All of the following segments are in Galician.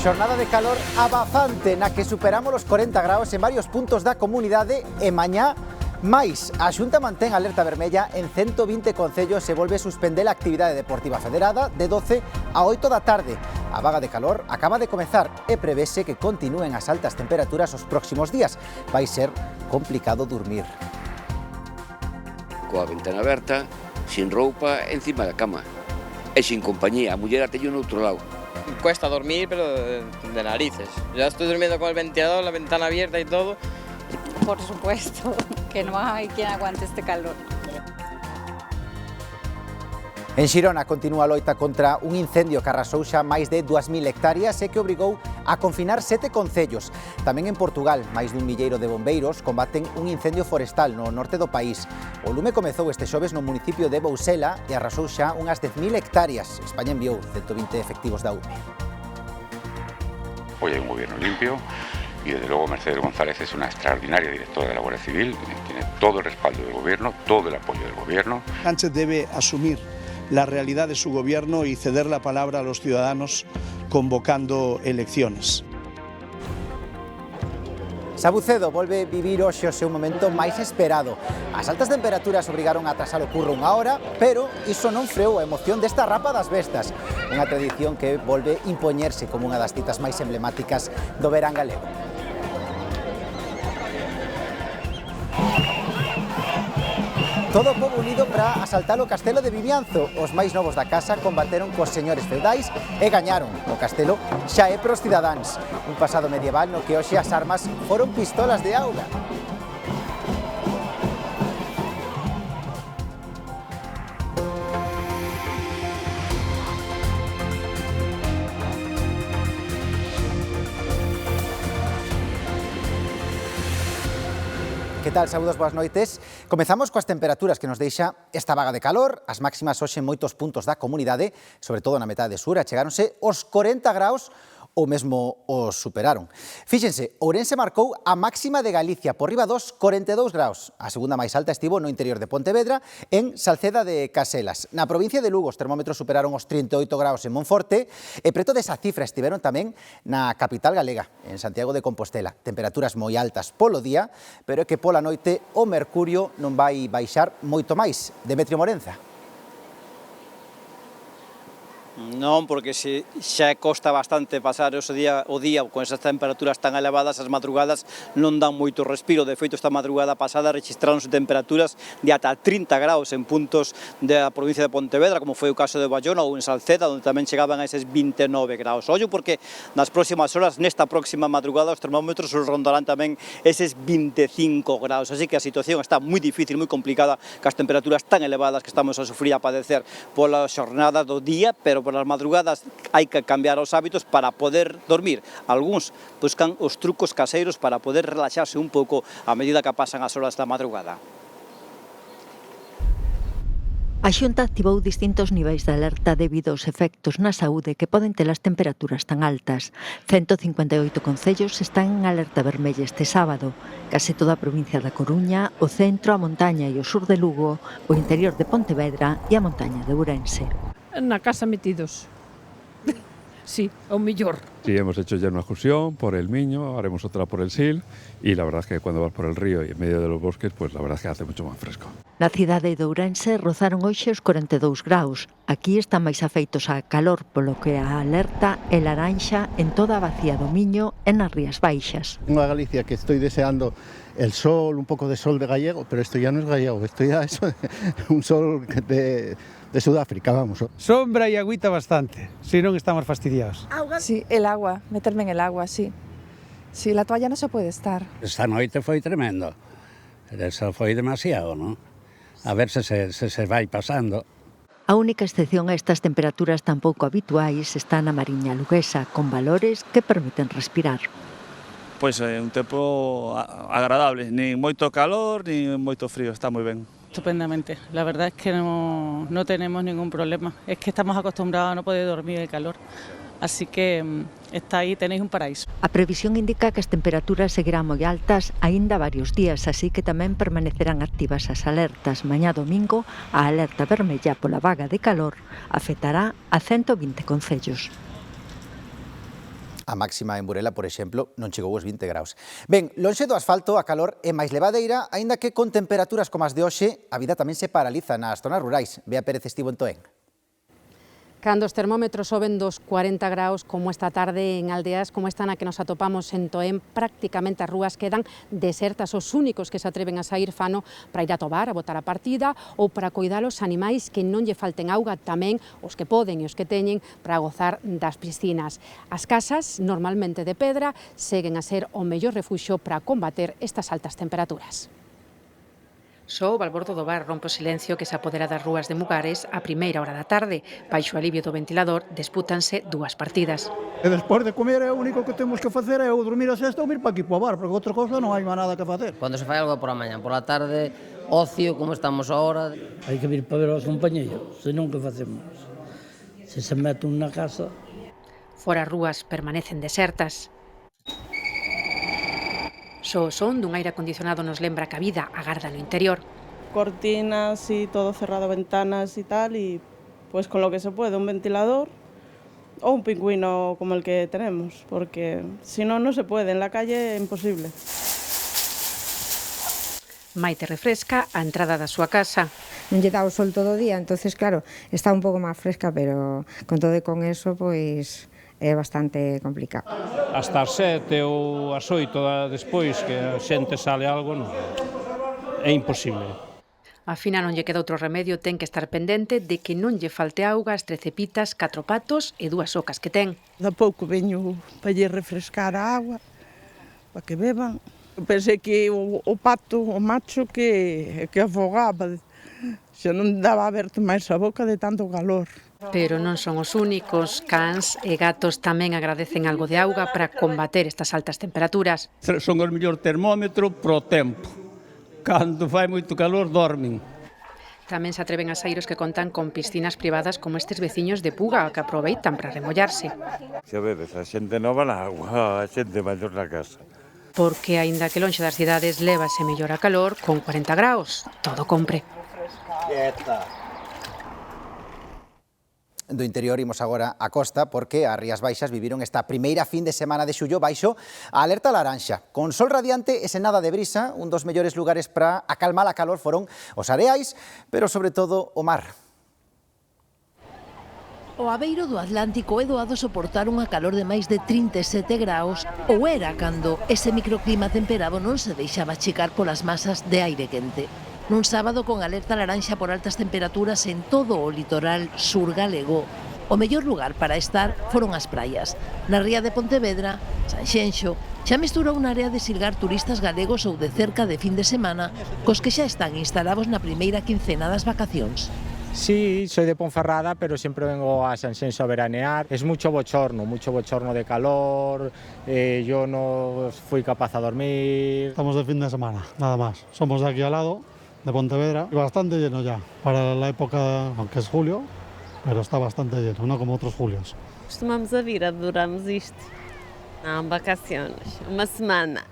Xornada de calor abafante na que superamos os 40 graus en varios puntos da comunidade e mañá máis. A Xunta mantén alerta vermella en 120 concellos e volve suspender a actividade deportiva federada de 12 a 8 da tarde. A vaga de calor acaba de comezar e prevese que continúen as altas temperaturas os próximos días. Vai ser complicado dormir. Coa ventana aberta, sin roupa, encima da cama. E sin compañía, a muller atello no outro lado. Cuesta dormir, pero de narices. Ya estoy durmiendo con el ventilador, la ventana abierta y todo. Por supuesto, que no hay quien aguante este calor. En Xirona continúa a loita contra un incendio que arrasou xa máis de 2.000 hectáreas e que obrigou a confinar 7 concellos. Tamén en Portugal, máis dun milleiro de bombeiros combaten un incendio forestal no norte do país. O lume comezou este xoves no municipio de Bousela e arrasou xa unhas 10.000 hectáreas. España enviou 120 efectivos da UME. Hoy hay un gobierno limpio y desde luego Mercedes González es una extraordinaria directora de la Guardia Civil, tiene todo el respaldo del gobierno, todo el apoyo del gobierno. Sánchez debe asumir la realidad de su gobierno y ceder la palabra a los ciudadanos convocando elecciones. Sabucedo volve vivir hoxe o seu momento máis esperado. As altas temperaturas obrigaron a atrasar o curro unha hora, pero iso non freou a emoción desta Rapa das Bestas, unha tradición que volve impoñerse como unha das citas máis emblemáticas do verán galego. Todo o pobo unido para asaltar o castelo de Vimianzo. Os máis novos da casa combateron cos señores feudais e gañaron. O castelo xa é pros cidadáns. Un pasado medieval no que hoxe as armas foron pistolas de auga. Que tal? Saúdos, boas noites. Comezamos coas temperaturas que nos deixa esta vaga de calor. As máximas hoxe en moitos puntos da comunidade, sobre todo na metade sur, achegáronse os 40 graus ou mesmo os superaron. Fíxense, Ourense marcou a máxima de Galicia por riba dos 42 graus. A segunda máis alta estivo no interior de Pontevedra, en Salceda de Caselas. Na provincia de Lugo os termómetros superaron os 38 graus en Monforte e preto desa cifra estiveron tamén na capital galega, en Santiago de Compostela. Temperaturas moi altas polo día, pero é que pola noite o mercurio non vai baixar moito máis. Demetrio Morenza. Non, porque xa costa bastante pasar o día con esas temperaturas tan elevadas, as madrugadas non dan moito respiro. De feito, esta madrugada pasada registraronse temperaturas de ata 30 graus en puntos da provincia de Pontevedra, como foi o caso de Bayona ou en Salceda, onde tamén chegaban a eses 29 graus. Ollo, porque nas próximas horas, nesta próxima madrugada, os termómetros rondarán tamén eses 25 graus. Así que a situación está moi difícil, moi complicada, cas temperaturas tan elevadas que estamos a sufrir a padecer pola xornada do día, pero polas madrugadas hai que cambiar os hábitos para poder dormir. Algúns buscan os trucos caseiros para poder relaxarse un pouco a medida que pasan as horas da madrugada. A Xunta activou distintos niveis de alerta debido aos efectos na saúde que poden ter as temperaturas tan altas. 158 concellos están en alerta vermella este sábado. Case toda a provincia da Coruña, o centro, a montaña e o sur de Lugo, o interior de Pontevedra e a montaña de Ourense. Na casa metidos. Sí, o millor. Sí, hemos hecho ya una excursión por el Miño, haremos otra por el Sil y la verdad es que cuando vas por el río y en medio de los bosques, pues la verdad es que hace mucho más fresco. Na cidade de Ourense rozaron hoxe os 42 graus. Aquí están máis afeitos a calor, polo que a alerta é laranxa en toda a bacía do Miño e nas Rías Baixas. Tengo a Galicia que estoy deseando el sol, un poco de sol de gallego, pero esto ya no es gallego, esto ya es un sol de Sudáfrica, vamos. Sombra y agüita bastante, si no estamos fastidiados. ¿Agua? Sí, el agua, meterme en el agua, sí. Sí, la toalla no se puede estar. Esta noite foi tremendo, eso foi demasiado, ¿no? A ver se vai pasando. A única excepción a estas temperaturas tan pouco habituais está na Mariña Luguesa, con valores que permiten respirar. Pois é un tempo agradable, nin moito calor, nin moito frío, está moi ben. Estupendamente, la verdad es que no tenemos ningún problema, es que estamos acostumbrados a no poder dormir el calor, así que está aí, tenéis un paraíso. A previsión indica que as temperaturas seguirán moi altas aínda varios días, así que tamén permanecerán activas as alertas. Mañá domingo, a alerta vermella pola vaga de calor afectará a 120 concellos. A máxima en Burela, por exemplo, non chegou aos 20 graus. Ben, lonxe do asfalto, a calor é máis levadeira, aínda que con temperaturas como as de hoxe, a vida tamén se paraliza nas zonas rurais. Bea Pérez estivo en Toén. Cando os termómetros soben dos 40 graus, como esta tarde en aldeas como esta na que nos atopamos en Toén, prácticamente as rúas quedan desertas. Os únicos que se atreven a sair fano para ir a tobar, a botar a partida ou para coidar os animais que non lle falten auga, tamén os que poden e os que teñen para gozar das piscinas. As casas, normalmente de pedra, seguen a ser o mellor refuxio para combater estas altas temperaturas. Só o balbordo do bar rompe o silencio que se apodera das rúas de Mugares a primeira hora da tarde. Baixo o alivio do ventilador dispútanse dúas partidas. E despois de comer, o único que temos que facer é ou dormir a sesta ou vir para aquí para o bar, porque outra cosa non hai máis nada que facer. Cando se fai algo por a mañá, por a tarde, ocio, como estamos ahora. Hai que vir para ver aos compañeiros, senón que facemos? Se mete na casa. Fora as rúas permanecen desertas. Só o son dun aire acondicionado nos lembra que a vida agarda no interior. Cortinas y todo cerrado, ventanas y tal, y pues con lo que se puede, un ventilador o un pingüino como el que tenemos, porque si no, no se puede, en la calle es imposible. Maite refresca a entrada da súa casa. Non lle dá o sol todo o día, entonces claro, está un pouco máis fresca, pero con todo e con eso, pois é bastante complicado. Hasta as 7 ou as 8 despois que a xente sale algo, non, é imposible. A Fina non lle queda outro remedio, ten que estar pendente de que non lle falte auga, as 13 pitas, 4 patos e 2 ocas que ten. Da pouco veño para lle refrescar a agua, para que beban. Pensei que o pato, o macho, que afogaba, xa non daba aberto máis a boca de tanto calor. Pero non son os únicos, cans e gatos tamén agradecen algo de auga para combater estas altas temperaturas. Son o mellor termómetro pro tempo. Cando fai moito calor, dormen. Tamén se atreven a saír os que contan con piscinas privadas como estes veciños de Puga, que aproveitan para remollarse. Xa vedes, a xente nova na agua, a xente maior na casa. Porque, aínda que lonxe das cidades lévase mellor a calor, con 40 graus, todo compre. Do interior imos agora a costa porque as Rías Baixas viviron esta primeira fin de semana de xullo baixo a alerta laranxa. Con sol radiante e sen nada de brisa, un dos mellores lugares para acalmar a calor foron os areais, pero sobre todo o mar. O abeiro do Atlántico é doado soportar unha calor de máis de 37 graus ou era cando ese microclima temperado non se deixaba achicar polas masas de aire quente. Nun sábado con alerta laranxa por altas temperaturas en todo o litoral sur galego, o mellor lugar para estar foron as praias. Na ría de Pontevedra, Sanxenxo, xa mesturou unha área de silgar turistas galegos ou de cerca de fin de semana, cos que xa están instalados na primeira quincena das vacacións. Sí, soy de Ponferrada, pero siempre vengo a Sanxenxo a veranear. Es mucho bochorno de calor, yo no fui capaz a dormir. Estamos de fin de semana, nada más. Somos de aquí al lado, de Pontevedra, y bastante lleno ya, para la época, aunque es julio, pero está bastante lleno, no como otros julios. Costumamos a vir, adoramos isto. Não, vacações, uma semana.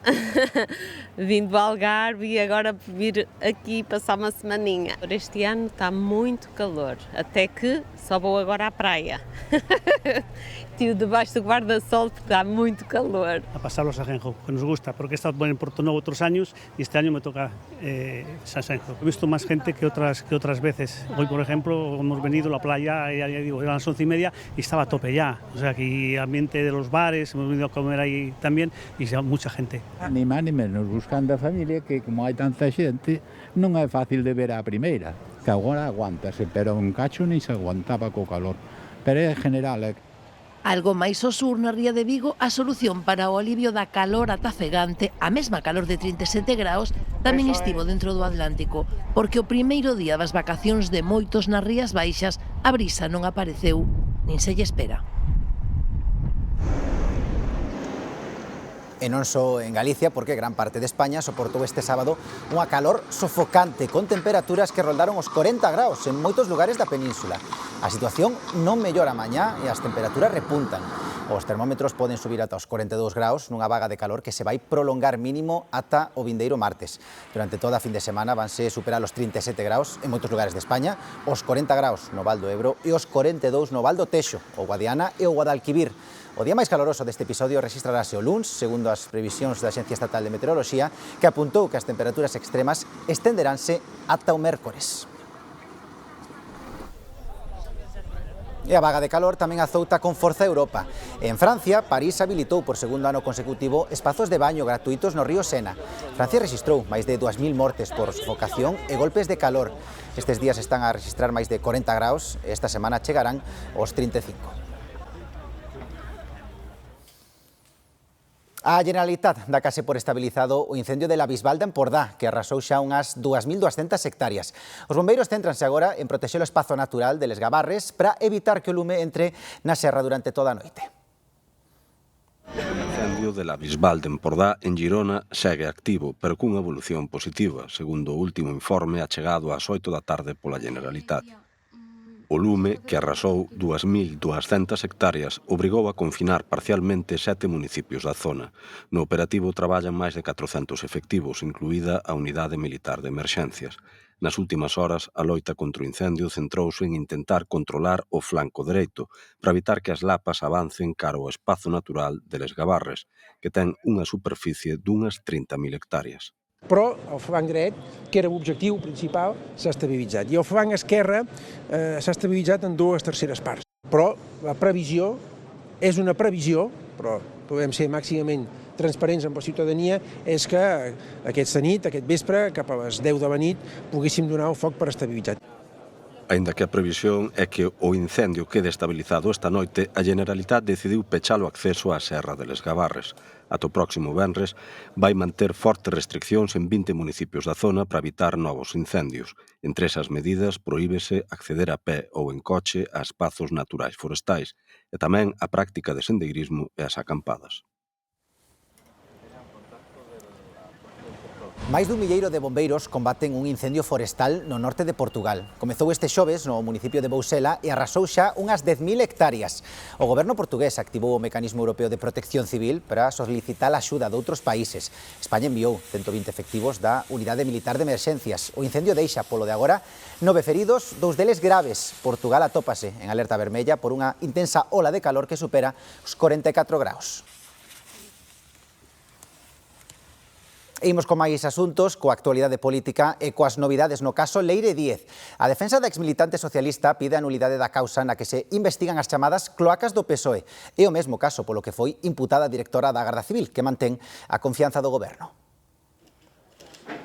Vim do Algarve e agora vir aqui passar uma semaninha. Este ano está muito calor, até que só vou agora à praia. Estive debaixo do guarda-sol porque está muito calor. A pasarlo a Sanxenxo, que nos gusta, porque he estado en Porto Novo otros años y este año me toca Sanxenxo. He visto más gente que otras veces. Hoy, por ejemplo, hemos venido a la playa, ya digo, eran las 11:30 y estaba a tope ya. O sea, aquí ambiente de los bares, hemos venido a comer ahí también y mucha gente. Ni máis ni menos, buscando a familia que como hai tanta xente, non é fácil de ver a primeira, que agora aguántase, pero un cacho ni se aguantaba co calor. Pero é general, Algo máis ao sur na ría de Vigo, a solución para o alivio da calor atafegante, a mesma calor de 37 graus, tamén estivo dentro do Atlántico, porque o primeiro día das vacacións de moitos nas Rías Baixas, a brisa non apareceu, nin se lle espera. E non só en Galicia, porque gran parte de España soportou este sábado unha calor sofocante con temperaturas que roldaron os 40 graus en moitos lugares da península. A situación non mellora mañá e as temperaturas repuntan. Os termómetros poden subir ata os 42 graus nunha vaga de calor que se vai prolongar mínimo ata o vindeiro martes. Durante toda a fin de semana vanse superar os 37 graus en moitos lugares de España, os 40 graus no Val do Ebro e os 42 no Val do Texo, o Guadiana e o Guadalquivir. O día máis caloroso deste episodio registrarase o luns, segundo as previsións da Axencia Estatal de Meteoroloxía, que apuntou que as temperaturas extremas estenderanse ata o mércores. E a vaga de calor tamén azouta con forza a Europa. En Francia, París habilitou por segundo ano consecutivo espazos de baño gratuitos no río Sena. Francia registrou máis de 2.000 mortes por sofocación e golpes de calor. Estes días están a registrar máis de 40 graus e esta semana chegarán aos 35. A Generalitat dá case por estabilizado o incendio de la Bisbal de Empordá, que arrasou xa unhas 2.200 hectáreas. Os bombeiros céntranse agora en protexer o espazo natural de Les Gavarres para evitar que o lume entre na serra durante toda a noite. O incendio de la Bisbal de Empordá en Girona segue activo, pero cunha evolución positiva, segundo o último informe achegado ás 8 da tarde pola Generalitat. O lume, que arrasou 2.200 hectáreas, obrigou a confinar parcialmente 7 municipios da zona. No operativo traballan máis de 400 efectivos, incluída a unidade militar de emerxencias. Nas últimas horas, a loita contra o incendio centrouse en intentar controlar o flanco dereito para evitar que as lapas avancen cara ao espazo natural de Les Gavarres, que ten unha superficie dunhas 30.000 hectáreas. Però el flanc dret, que era l'objectiu principal, s'ha estabilitzat. I el flanc esquerre s'ha estabilitzat en 2/3 parts. Però la previsió és una previsió, però podem ser màximament transparents amb la ciutadania, és que aquesta nit, aquest vespre, cap a les 10 de la nit, poguéssim donar el foc per estabilitzat. Aínda que a previsión é que o incendio quede estabilizado esta noite, a Generalitat decidiu pechar o acceso á serra de Les Gavarres. Ata o próximo venres vai manter fortes restriccións en 20 municipios da zona para evitar novos incendios. Entre esas medidas, prohíbese acceder a pé ou en coche a espazos naturais forestais e tamén a práctica de sendeirismo e as acampadas. Máis dun milleiro de bombeiros combaten un incendio forestal no norte de Portugal. Comezou este xoves no municipio de Bousela e arrasou xa unhas 10.000 hectáreas. O goberno portugués activou o Mecanismo Europeo de Protección Civil para solicitar a axuda de outros países. España enviou 120 efectivos da Unidade Militar de Emerxencias. O incendio deixa, polo de agora, 9 feridos, 2 deles graves. Portugal atópase en alerta vermella por unha intensa ola de calor que supera os 44 graus. E imos con máis asuntos, coa actualidade política e coas novidades no caso Leire Díez. A defensa da exmilitante socialista pide a nulidade da causa na que se investigan as chamadas cloacas do PSOE. É o mesmo caso polo que foi imputada a directora da Garda Civil, que mantén a confianza do goberno.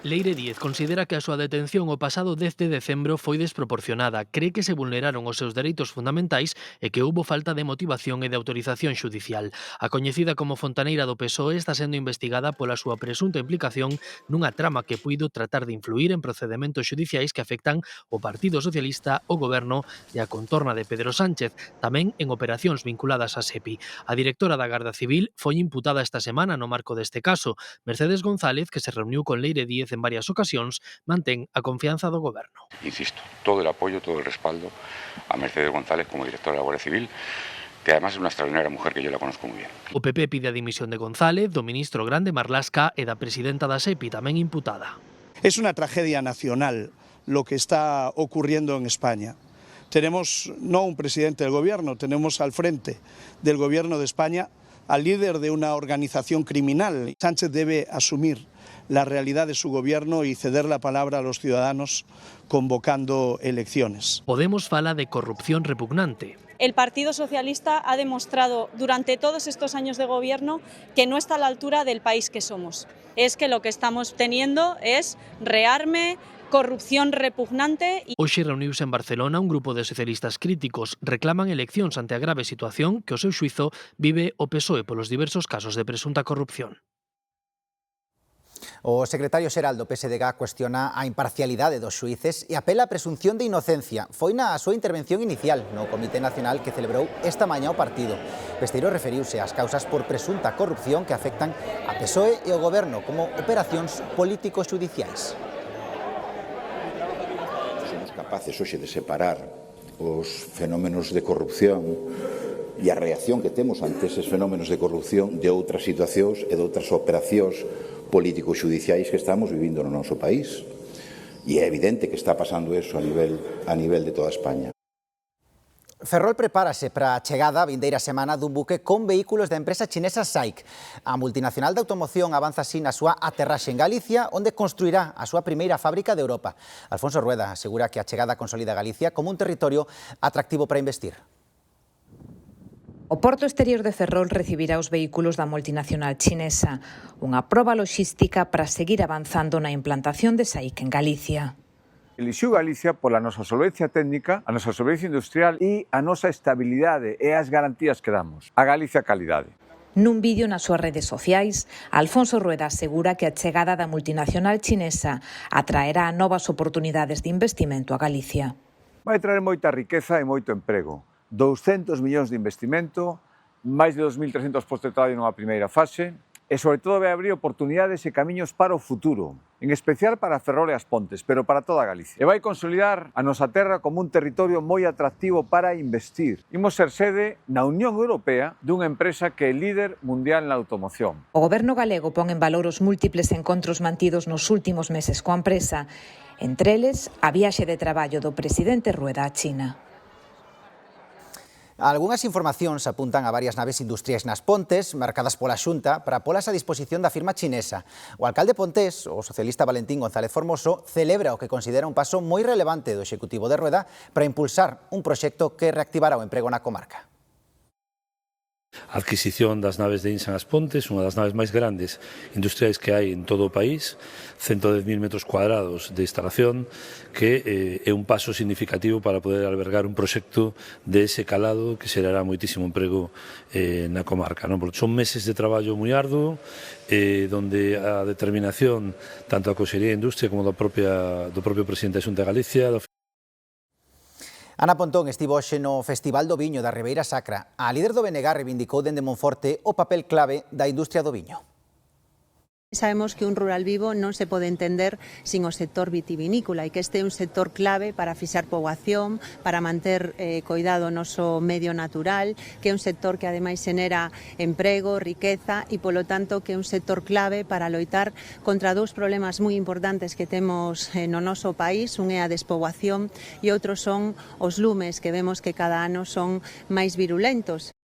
Leire Díez considera que a súa detención o pasado 10 de decembro foi desproporcionada, cree que se vulneraron os seus dereitos fundamentais e que houbo falta de motivación e de autorización xudicial. A coñecida como fontaneira do PSOE está sendo investigada pola súa presunta implicación nunha trama que puido tratar de influir en procedementos xudiciais que afectan o Partido Socialista, o Goberno e a contorna de Pedro Sánchez, tamén en operacións vinculadas a SEPI. A directora da Garda Civil foi imputada esta semana no marco deste caso. Mercedes González, que se reuniu con Leire Díez en varias ocasións, mantén a confianza do goberno. Insisto, todo el apoyo, todo el respaldo a Mercedes González como directora de la Guardia Civil, que además es una extraordinaria mujer que yo la conozco muy bien. O PP pide a dimisión de González, do ministro Grande Marlasca e da presidenta da SEPI, tamén imputada. Es una tragedia nacional lo que está ocurriendo en España. Tenemos no un presidente del gobierno, tenemos al frente del gobierno de España al líder de una organización criminal. Sánchez debe asumir la realidad de su gobierno y ceder la palabra a los ciudadanos convocando elecciones. Podemos fala de corrupción repugnante. El Partido Socialista ha demostrado durante todos estos años de gobierno que no está a la altura del país que somos. Es que lo que estamos teniendo es rearme, corrupción repugnante. Hoxe reuniuse en Barcelona un grupo de socialistas críticos, reclaman eleccións ante a grave situación que o seu xuizo vive o PSOE polos diversos casos de presunta corrupción. O secretario xeral do PSDG cuestiona a imparcialidade dos xuíces e apela a presunción de inocencia. Foi na súa intervención inicial no Comité Nacional que celebrou esta mañá o partido. Besteiro referiuse ás causas por presunta corrupción que afectan a PSOE e o Goberno como operacións político-xudiciais. Somos capaces hoxe de separar os fenómenos de corrupción e a reacción que temos ante eses fenómenos de corrupción de outras situacións e de outras operacións político-xudiciais que estamos vivindo no noso país. E é evidente que está pasando eso a nivel de toda España. Ferrol prepárase para a chegada a vindeira semana dun buque con vehículos da empresa chinesa SAIC. A multinacional de automoción avanza así na súa aterraxe en Galicia, onde construirá a súa primeira fábrica de Europa. Alfonso Rueda asegura que a chegada consolida Galicia como un territorio atractivo para investir. O porto exterior de Ferrol recibirá os vehículos da multinacional chinesa, unha proba loxística para seguir avanzando na implantación de SAIC en Galicia. Elixiu Galicia pola nosa solvencia técnica, a nosa solvencia industrial e a nosa estabilidade e as garantías que damos. A Galicia calidade. Nun vídeo nas súas redes sociais, Alfonso Rueda asegura que a chegada da multinacional chinesa atraerá novas oportunidades de investimento a Galicia. Vai traer moita riqueza e moito emprego. 200 millóns de investimento, máis de 2.300 postos de traballo nunha primeira fase, e, sobre todo, vai abrir oportunidades e camiños para o futuro, en especial para Ferrol e as Pontes, pero para toda Galicia. E vai consolidar a nosa terra como un territorio moi atractivo para investir. Imos ser sede na Unión Europea dunha empresa que é líder mundial na automoción. O Goberno galego pon en valor os múltiples encontros mantidos nos últimos meses coa empresa, entre eles a viaxe de traballo do presidente Rueda a China. Algunhas informacións apuntan a varias naves industriais nas Pontes, marcadas pola Xunta, para polas a disposición da firma chinesa. O alcalde Pontés, o socialista Valentín González Formoso, celebra o que considera un paso moi relevante do Executivo de Rueda para impulsar un proxecto que reactivará o emprego na comarca. A adquisición das naves de Insa nas Pontes, unha das naves máis grandes industriais que hai en todo o país, 110.000 metros cuadrados de instalación, que é un paso significativo para poder albergar un proxecto de ese calado que xerará moitísimo emprego na comarca. Porque son meses de traballo moi arduo, donde a determinación tanto a Consellería de Industria como do propio presidente da Xunta de Galicia, Ana Pontón estivo hoxe no Festival do Viño da Ribeira Sacra. A líder do BNG reivindicou dende Monforte o papel clave da industria do viño. Sabemos que un rural vivo non se pode entender sin o sector vitivinícola e que este é un sector clave para fixar poboación, para manter coidado o noso medio natural, que é un sector que ademais xenera emprego, riqueza e polo tanto que é un sector clave para loitar contra dous problemas moi importantes que temos no noso país, un é a despoboación e outros son os lumes que vemos que cada ano son máis virulentos.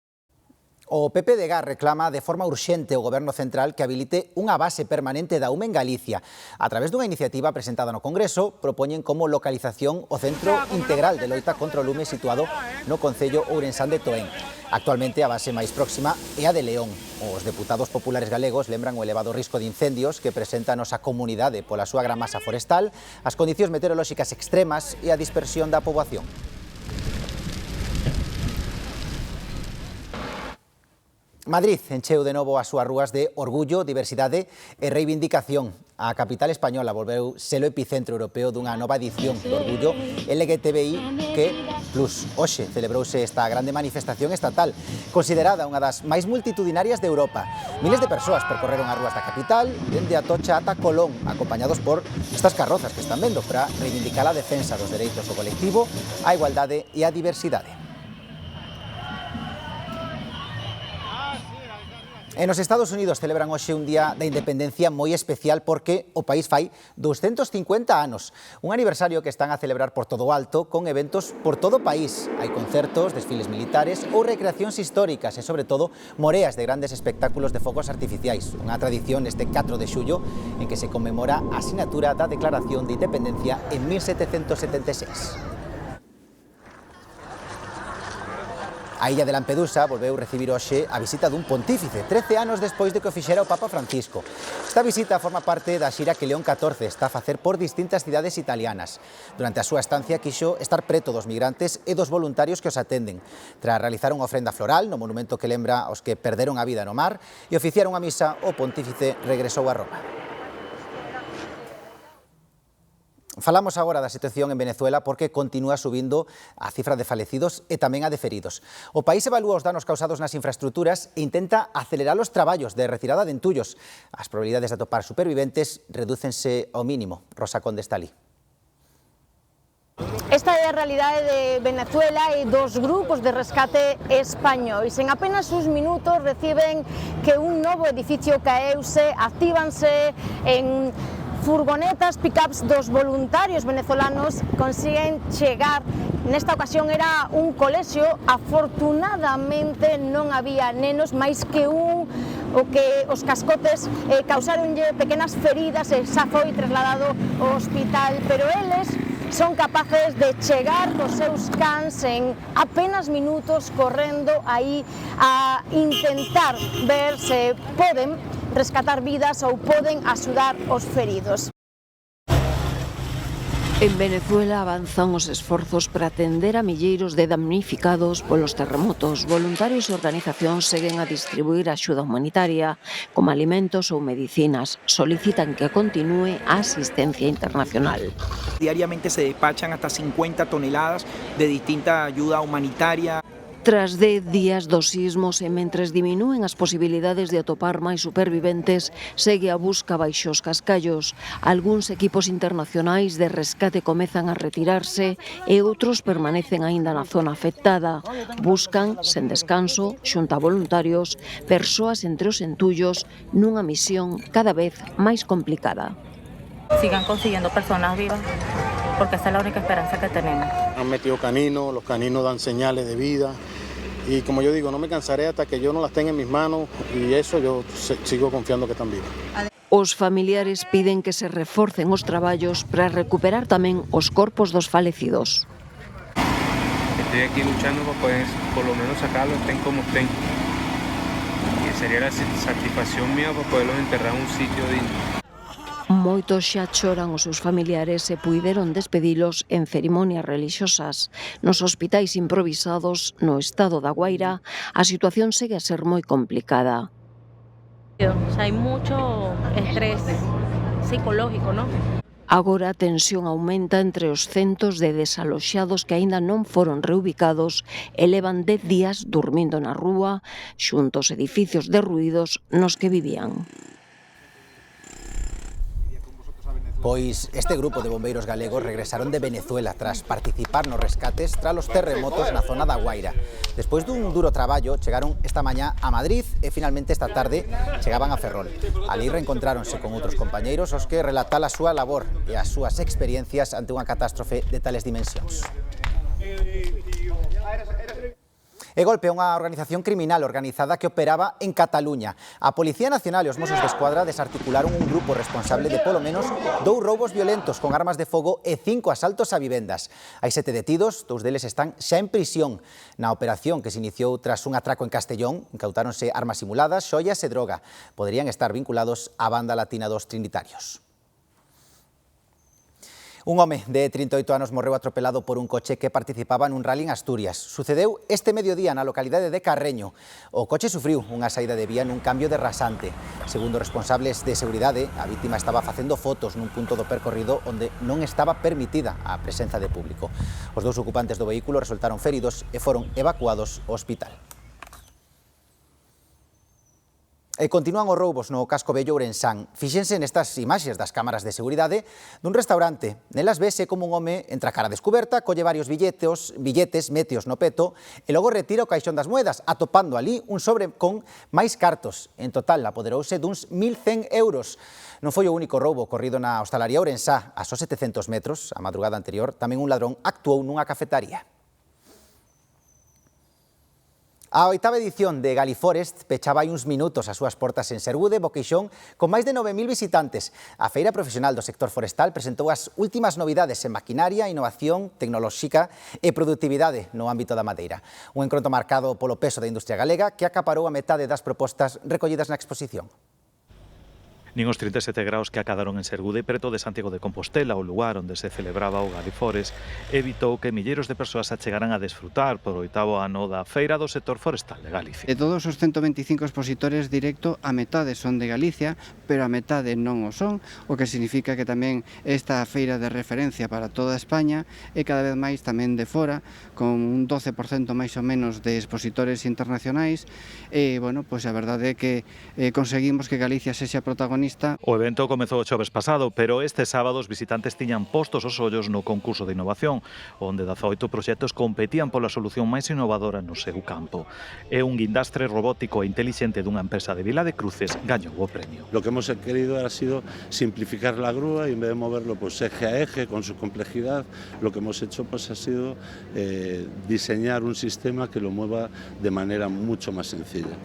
O PPDG reclama de forma urxente ao Goberno Central que habilite unha base permanente da UME en Galicia. A través dunha iniciativa presentada no Congreso, propoñen como localización o Centro Integral de Loita contra o Lume situado no Concello ourensán de Toén. Actualmente a base máis próxima é a de León. Os deputados populares galegos lembran o elevado risco de incendios que presenta a nosa comunidade pola súa gran masa forestal, as condicións meteorolóxicas extremas e a dispersión da poboación. Madrid encheu de novo as súas rúas de orgullo, diversidade e reivindicación. A capital española volveu ser o epicentro europeo dunha nova edición do orgullo LGTBI que plus. Hoxe celebrouse esta grande manifestación estatal, considerada unha das máis multitudinarias de Europa. Miles de persoas percorreron as rúas da capital, dende Atocha ata Colón, acompañados por estas carrozas que están vendo para reivindicar a defensa dos dereitos do colectivo, a igualdade e a diversidade. E nos Estados Unidos celebran hoxe un día da independencia moi especial porque o país fai 250 anos. Un aniversario que están a celebrar por todo o alto con eventos por todo o país. Hai concertos, desfiles militares ou recreacións históricas e, sobre todo, moreas de grandes espectáculos de fogos artificiais. Unha tradición neste 4 de xullo en que se conmemora a asinatura da Declaración de Independencia en 1776. A illa de Lampedusa volveu recibir hoxe a visita dun pontífice, 13 anos despois de que o fixera o Papa Francisco. Esta visita forma parte da xira que León XIV está a facer por distintas cidades italianas. Durante a súa estancia quixo estar preto dos migrantes e dos voluntarios que os atenden. Tras realizar unha ofrenda floral no monumento que lembra aos que perderon a vida no mar e oficiar unha misa, o pontífice regresou a Roma. Falamos agora da situación en Venezuela porque continúa subindo a cifra de falecidos e tamén a de feridos. O país evalúa os danos causados nas infraestructuras e intenta acelerar os traballos de retirada de entullos. As probabilidades de atopar superviventes redúcense ao mínimo. Rosa Conde está ali. Esta é a realidade de Venezuela e dos grupos de rescate españois. En apenas uns minutos reciben que un novo edificio caeuse, actívanse en furgonetas, pick-ups dos voluntarios venezolanos, consiguen chegar. Nesta ocasión era un colexio, afortunadamente non había nenos, máis que un, o que os cascotes causaronlle pequenas feridas e xa foi trasladado ao hospital, pero eles son capaces de chegar cos seus cans en apenas minutos correndo aí a intentar ver se poden rescatar vidas ou poden axudar os feridos. En Venezuela avanzan os esforzos para atender a milleiros de damnificados polos terremotos. Voluntarios e organizacións seguen a distribuir axuda humanitaria, como alimentos ou medicinas. Solicitan que continúe a asistencia internacional. Diariamente se despachan hasta 50 toneladas de distinta ayuda humanitaria. Tras 10 días dos sismos e mentres diminúen as posibilidades de atopar máis superviventes, segue a busca baixo os cascallos. Algúns equipos internacionais de rescate comezan a retirarse e outros permanecen aínda na zona afectada. Buscan, sen descanso, xunto a voluntarios, persoas entre os entullos nunha misión cada vez máis complicada. Sigan consiguiendo personas vivas, porque esa es la única esperanza que tenemos. Han metido caninos, los caninos dan señales de vida y como yo digo, no me cansaré hasta que yo no las tenga en mis manos y eso yo sigo confiando que están vivas. Os familiares piden que se reforcen os traballos para recuperar tamén os corpos dos falecidos. Estoy aquí luchando para poder por lo menos sacarlos, estén como estén. Y sería la satisfacción mía para poderlos enterrar en un sitio digno. Moitos xa choran os seus familiares e puideron despedilos en cerimonias religiosas. Nos hospitais improvisados no estado da Guaira, a situación segue a ser moi complicada. Hay mucho estrés psicológico, ¿no? Agora a tensión aumenta entre os centos de desaloxados que aínda non foron reubicados e levan 10 días dormindo na rúa xunto aos edificios derruídos nos que vivían. Pois este grupo de bombeiros galegos regresaron de Venezuela tras participar nos rescates tras os terremotos na zona da Guaira. Despois dun duro traballo, chegaron esta mañá a Madrid e finalmente esta tarde chegaban a Ferrol. Ali reencontráronse con outros compañeiros aos que relatar a súa labor e as súas experiencias ante unha catástrofe de tales dimensións. E golpe unha organización criminal organizada que operaba en Cataluña. A Policía Nacional e os Mossos de Escuadra desarticularon un grupo responsable de polo menos 2 roubos violentos con armas de fogo e 5 asaltos a vivendas. Hai 7 detidos, 2 deles están xa en prisión. Na operación que se iniciou tras un atraco en Castellón, incautáronse armas simuladas, xoias e droga. Poderían estar vinculados á banda latina dos Trinitarios. Un home de 38 anos morreu atropelado por un coche que participaba nun rally en Asturias. Sucedeu este mediodía na localidade de Carreño. O coche sufriu unha saída de vía nun cambio de rasante. Segundo responsables de seguridade, a vítima estaba facendo fotos nun punto do percorrido onde non estaba permitida a presenza de público. Os 2 ocupantes do vehículo resultaron feridos e foron evacuados ao hospital. E continúan os roubos no casco vello ourensán. Fíxense nestas imaxes das cámaras de seguridade dun restaurante. Nelas vese como un home entra a cara descuberta, colle varios billetes, méteos no peto e logo retira o caixón das moedas, atopando ali un sobre con máis cartos. En total, apoderouse duns 1.100 euros. Non foi o único roubo ocorrido na hostalaría ourensá. A só 700 metros, a madrugada anterior, tamén un ladrón actuou nunha cafetaría. A 8ª edición de Galiforest pechaba hai uns minutos as súas portas en Sergude, Boqueixón, con máis de 9.000 visitantes. A feira profesional do sector forestal presentou as últimas novidades en maquinaria, innovación tecnolóxica e produtividade no ámbito da madeira. Un encontro marcado polo peso da industria galega que acaparou a metade das propostas recollidas na exposición. Nin os 37 graus que acadaron en Sergude, preto de Santiago de Compostela, o lugar onde se celebraba o Galiforest, evitou que milleiros de persoas achegaran a desfrutar por 8º ano da Feira do Sector Forestal de Galicia. De todos os 125 expositores directo, a metade son de Galicia, pero a metade non o son, o que significa que tamén esta feira de referencia para toda España e cada vez máis tamén de fora, con un 12% máis ou menos de expositores internacionais, e, bueno, pois a verdade é que conseguimos que Galicia sexa protagonista protagonista. O evento comezou o xoves pasado, pero este sábado os visitantes tiñan postos os ollos no concurso de innovación, onde 18 proxectos competían pola solución máis innovadora no seu campo. E un guindastre robótico e intelixente dunha empresa de Vila de Cruces gañou o premio. Lo que hemos querido ha sido simplificar la grúa y en vez de moverlo pues eje a eje con su complejidad, lo que hemos hecho pues ha sido diseñar un sistema que lo mueva de manera mucho más sencilla.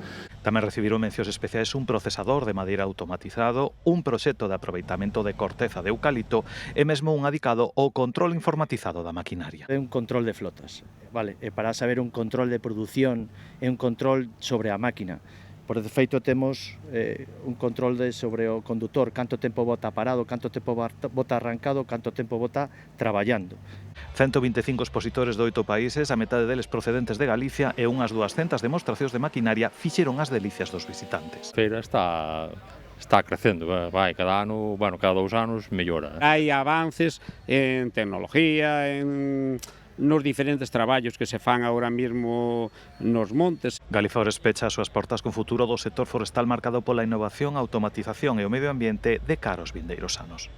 Tamén recibiron mencións especiais un procesador de madeira automatizado, un proxecto de aproveitamento de corteza de eucalipto e mesmo un adicado ao control informatizado da maquinaria. É un control de flotas, vale? E para saber un control de produción e un control sobre a máquina. Por defeito temos un control sobre o condutor, canto tempo bota parado, canto tempo bota arrancado, canto tempo bota traballando. 125 expositores de 8 países, a metade deles procedentes de Galicia e unhas 200 demostracións de maquinaria fixeron as delicias dos visitantes. A feira está crecendo, vai, cada ano, bueno, cada 2 anos mellora. Hai avances en tecnología, nos diferentes traballos que se fan agora mesmo nos montes. Galifores pecha as súas portas con futuro do sector forestal marcado pola innovación, automatización e o medio ambiente de cara aos vindeiros anos.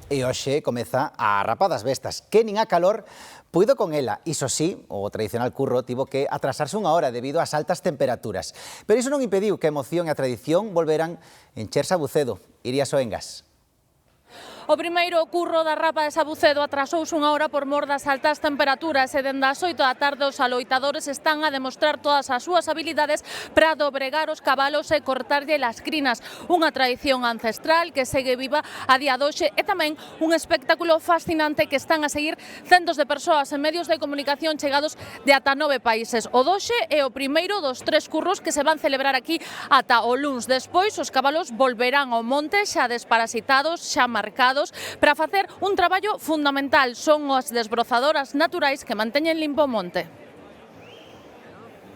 E hoxe comeza a rapa das bestas, que nin a calor puido con ela. Iso sí, o tradicional curro tivo que atrasarse unha hora debido ás altas temperaturas. Pero iso non impediu que a emoción e a tradición volveran encherse a Bucedo. Iria Soengas. O primeiro curro da rapa de Sabucedo atrasouse unha hora por mor das altas temperaturas e dende as 8 da tarde os aloitadores están a demostrar todas as súas habilidades para dobregar os cabalos e cortarlle as crinas. Unha tradición ancestral que segue viva a día de hoxe e tamén un espectáculo fascinante que están a seguir centos de persoas en medios de comunicación chegados de ata 9 países. O doxe é o primeiro dos 3 curros que se van celebrar aquí ata o luns. Despois os cabalos volverán ao monte xa desparasitados, xa marcados, para facer un traballo fundamental. Son as desbrozadoras naturais que manteñen limpo o monte.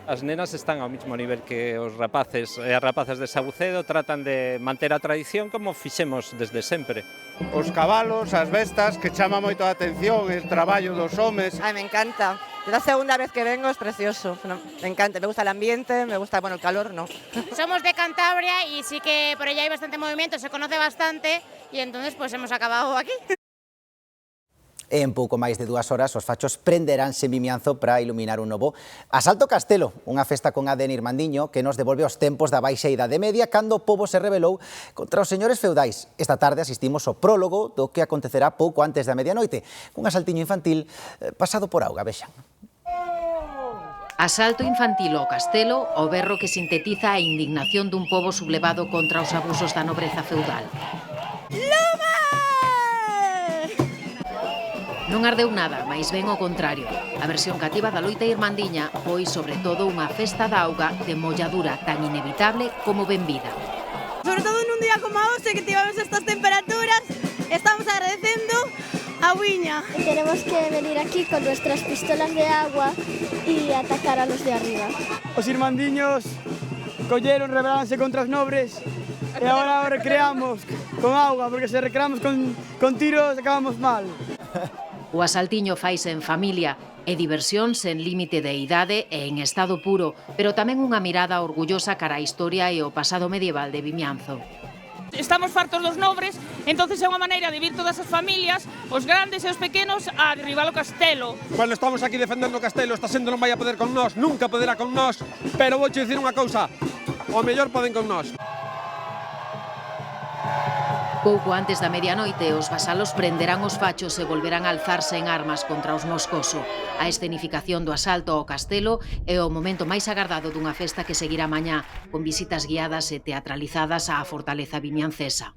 As nenas están ao mesmo nivel que os rapaces e as rapaces de Sabucedo, tratan de manter a tradición como fixemos desde sempre. Os cabalos, as bestas, que chama moito a atención, el traballo dos homes. Ai, me encanta. Es la segunda vez que vengo, es precioso. Me encanta, me gusta el ambiente, me gusta, bueno, el calor no. Somos de Cantabria y sí que por allá hay bastante movimiento, se conoce bastante y entonces pues hemos acabado aquí. En pouco máis de 2 horas, os fachos prenderánse en Vimianzo para iluminar un novo Asalto Castelo, unha festa con ADN irmandiño que nos devolve aos tempos da baixa idade media cando o pobo se rebelou contra os señores feudais. Esta tarde asistimos ao prólogo do que acontecerá pouco antes da medianoite, cun asaltiño infantil pasado por auga, vexan. Asalto infantil ao castelo, o berro que sintetiza a indignación dun pobo sublevado contra os abusos da nobreza feudal. ¡Luma! Non ardeu nada, mais ben ao contrario. A versión cativa da loita irmandiña foi, sobre todo, unha festa da auga de molladura tan inevitable como benvida. Sobre todo nun día como hoxe que tivemos estas temperaturas, estamos agradecendo a Viña. Tenemos que venir aquí con nuestras pistolas de agua y atacar a los de arriba. Os irmandiños colleron, rebeláronse contra os nobres e agora recreamos con auga, porque se recreamos con tiros acabamos mal. O asaltiño faise en familia e diversión sen límite de idade e en estado puro, pero tamén unha mirada orgullosa cara á historia e o pasado medieval de Vimianzo. Estamos fartos dos nobres, entonces é unha maneira de vir todas as familias, os grandes e os pequenos, a derribar o castelo. Cuando estamos aquí defendendo o castelo, esta xente non vai a poder con nós, nunca poderá con nós, pero vou che dicir unha cousa, o mellor poden con nós. Pouco antes da medianoite, os vasalos prenderán os fachos e volverán a alzarse en armas contra os Moscoso. A escenificación do asalto ao castelo é o momento máis agardado dunha festa que seguirá mañá, con visitas guiadas e teatralizadas á fortaleza vimiancesa.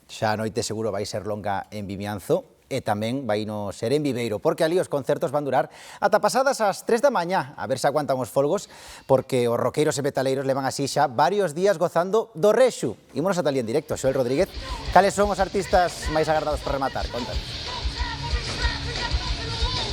Xa a noite seguro vai ser longa en Vimianzo, e tamén vai no ser en Viveiro, porque ali os concertos van durar ata pasadas as 3 da mañá, a ver se aguantan os folgos, porque os roqueiros e metaleiros levan así xa varios días gozando do rexu. Ímonos ata ali en directo, Xoel Rodríguez. Cales son os artistas máis agardados para rematar? Contanos.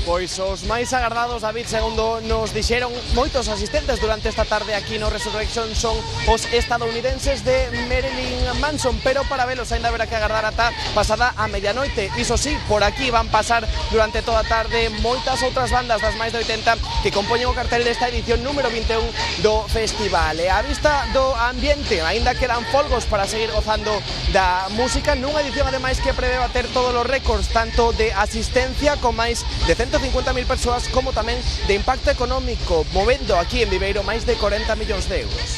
Pois os máis agardados, David, segundo nos dixeron moitos asistentes durante esta tarde aquí no Resurrection, son os estadounidenses de Marilyn Manson, pero para velos ainda haberá que agardar ata pasada a medianoite. Iso sí, por aquí van pasar durante toda a tarde moitas outras bandas das máis de 80 que compoñen o cartel desta edición número 21 do festival. E a vista do ambiente, aínda quedan folgos para seguir gozando da música, nunha edición ademais que prevé bater todos os récords, tanto de asistencia con máis de 150.000 persoas como tamén de impacto económico, movendo aquí en Viveiro máis de 40 millóns de euros.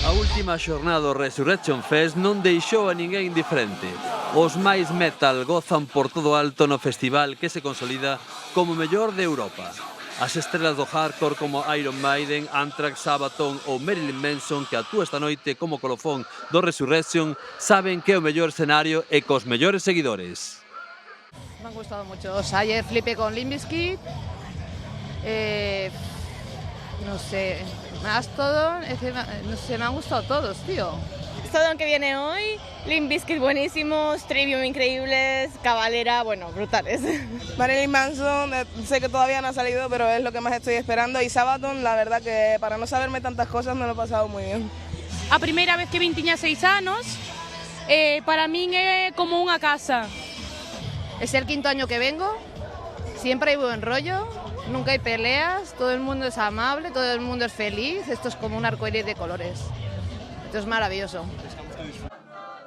A última xornada do Resurrection Fest non deixou a ninguén indiferente. Os máis metal gozan por todo alto no festival que se consolida como o mellor de Europa. As estrelas do hardcore como Iron Maiden, Anthrax, Sabaton ou Marilyn Manson, que actúa esta noite como colofón do Resurrection, saben que é o mellor escenario e cos mellores seguidores. Me han gustado mucho. O sea, ayer flipé con Limp Bizkit. No sé, Mastodon, no sé, me han gustado todos, tío. Mastodon que viene hoy, Limp Bizkit buenísimos, Trivium increíbles, Cavalera, bueno, brutales. Marilyn Manson, sé que todavía no ha salido, pero es lo que más estoy esperando. Y Sabaton, la verdad que para no saberme tantas cosas me lo he pasado muy bien. A primeira vez que vin tiña 6 anos, para min é como unha casa. Es el 5º año que vengo, siempre hay buen rollo, nunca hay peleas, todo el mundo es amable, todo el mundo es feliz, esto es como un arcoíris de colores. Esto es maravilloso.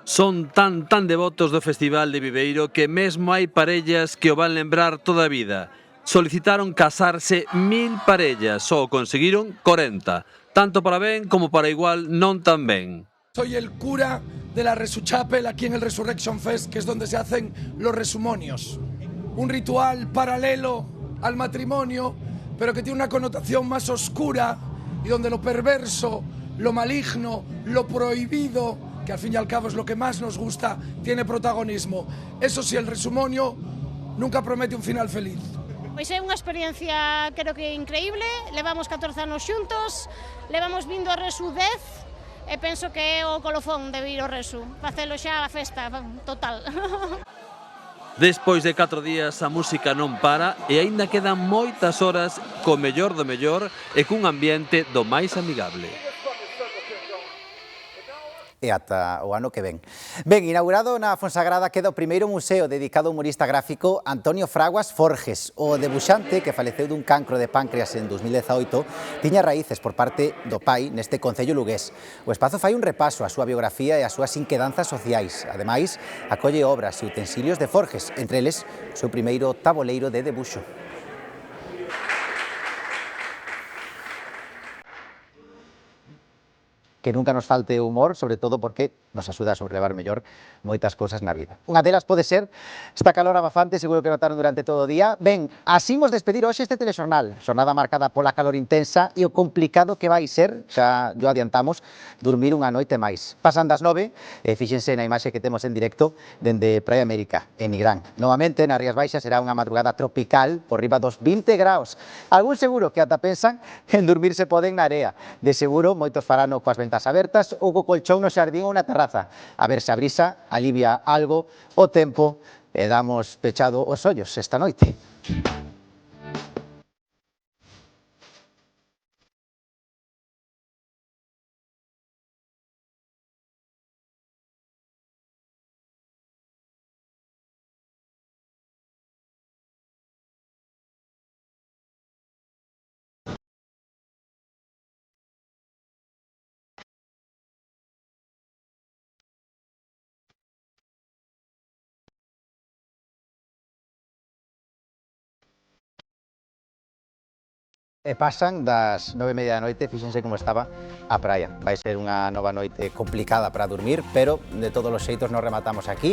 Son tan devotos do Festival de Viveiro que mesmo hai parellas que o van lembrar toda a vida. Solicitaron casarse 1000 parellas, só conseguiron 40. Tanto para ben como para igual non tan ben. Soy el cura de la Resuchapel aquí en el Resurrection Fest, que es donde se hacen los resumonios. Un ritual paralelo al matrimonio, pero que tiene una connotación más oscura y donde lo perverso, lo maligno, lo prohibido, que al fin y al cabo es lo que más nos gusta, tiene protagonismo. Eso sí, el resumonio nunca promete un final feliz. Pois é unha experiencia, creo que increíble, levamos 14 anos xuntos, levamos vindo a Resu 10, e penso que é o colofón de vir ao Resu, facelo xa a festa total. Despois de 4 días a música non para e aínda quedan moitas horas co mellor do mellor e cun ambiente do máis amigable. E ata o ano que ven. Ben, inaugurado na Fonsagrada queda o primeiro museo dedicado ao humorista gráfico Antonio Fraguas Forges. O debuxante, que faleceu dun cancro de páncreas en 2018, tiña raíces por parte do pai neste concello lugués. O espazo fai un repaso á súa biografía e ás súas inquedanzas sociais. Ademais, acolle obras e utensilios de Forges, entre eles o seu primeiro taboleiro de debuxo. Que nunca nos falte humor, sobre todo porque nos axuda a sobrelevar mellor moitas cousas na vida. Unha delas pode ser esta calor abafante, seguro que notaron durante todo o día. Ben, así imos despedir hoxe este telexornal, xornada marcada pola calor intensa e o complicado que vai ser, xa yo adiantamos, dormir unha noite máis. Pasan das 9, e fíxense na imaxe que temos en directo dende Praia América, en Nigrán. Novamente, nas Rías Baixas será unha madrugada tropical por riba dos 20 graus. Algún seguro que ata pensan en dormir se poden na area. De seguro, moitos farano coas ventas abertas ou co colchón no xardín ou na terraza. A ver se a brisa alivia algo o tempo e damos pechado os ollos esta noite. E pasan das 9:30 da noite, fíxense como estaba a praia. Vai ser unha nova noite complicada para dormir, pero de todos os xeitos nos rematamos aquí.